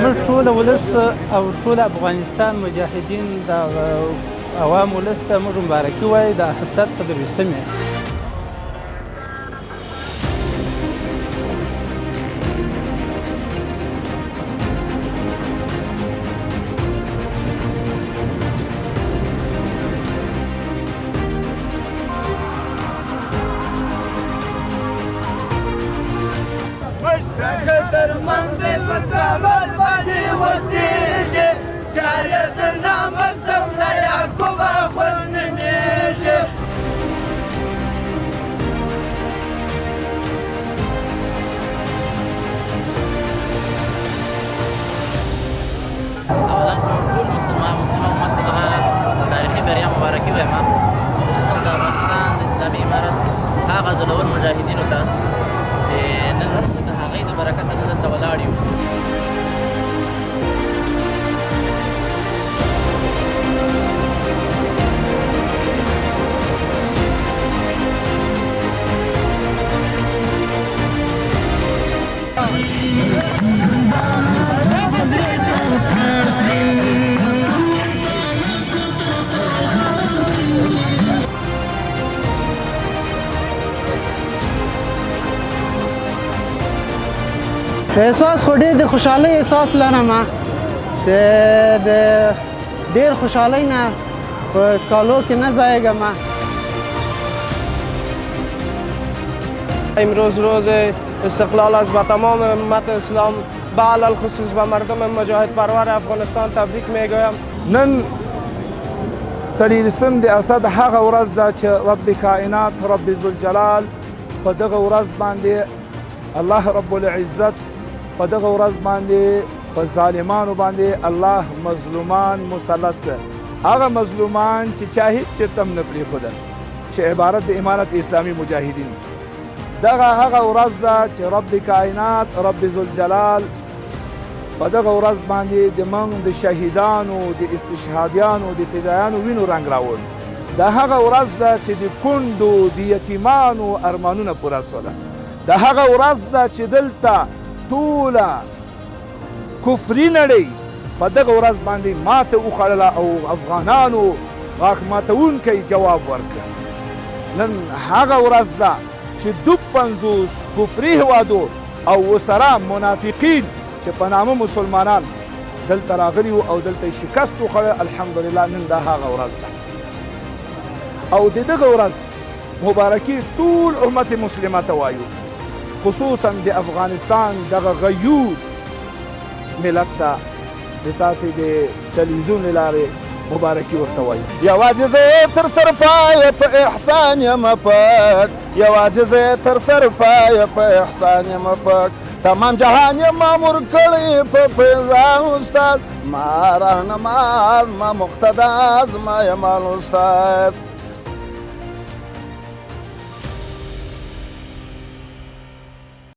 زموږ ټول ولس او ټول افغانستان مجاهدین د عوام ولس ته موږ مبارکي وایو د حسرت 24مې. تر منزل په کابل باندې اوسېږي، چارې تر نامه سم له یعقوبه خوند نومېږي. اولا ټول مسلمان امت ته تاریخي بریا مبارکي وایم، خصوصا د افغانستان د اسلامي امارت هغه زړور مجاهدینو ته چې نن د هغوی د برکته نه دلته ولاړ یو. احساس خو ډېر د خوشحالۍ احساس لرم چې د ډېر خوشحالۍ نه په کالو کې نه ضایع. امروز روز استقلال است. به تمام امت اسلام به علل خصوص به مردم مجاهد پرور افغانستان تبریک میگویم. نن 30 د اسد هغه ورځ ده چې رب کائنات رب ذوالجلال په دغه ورځ باندې الله رب العزت په دغه ورځ باندې په ظالمانو باندې الله مظلومان مسلط کړ. هغه مظلومان چې چا هیڅ چېرته هم نه پرېښودل، چې عبارت د امارت اسلامي مجاهدین. دغه هغه ورځ ده چې رب کائنات رب ذوالجلال په دغه ورځ باندې د موږ د شهیدانو د استشهادیانو د فدایانو وینو رنګ راوړ. د هغه ورځ ده چې د کونډو د یتیمانو ارمانونه پوره سوله. د هغه ورځ ده چې دلته ټوله کفري نړۍ په دغه ورځ باندې ماته وخوړله او افغانانو غاښ ماتوونکی جواب ورکړ. نن هغه ورځ ده چې 52 کفري هیوادو او ورسره منافقین چې په نامه مسلمانان دلته راغلي وو او دلته یې شکست وخوړی. الحمدلله نن دا هغه ورځ ده او د دغه ورځ مبارکي ټول امت مسلمه ته وایو، خصوصا د افغانستان دغه غیور ملت ته د تاسې د تلویزیون له لارې مبارکي ورته وایو. یوازې زه تر سر پایه په احسان یم پټ، یوازې زه تر سر پایه په احسان یم پټ، تمام جهان یې مامور کړی په فیضان استاد، ما رهنما زما مقتدا زما یمان استاد.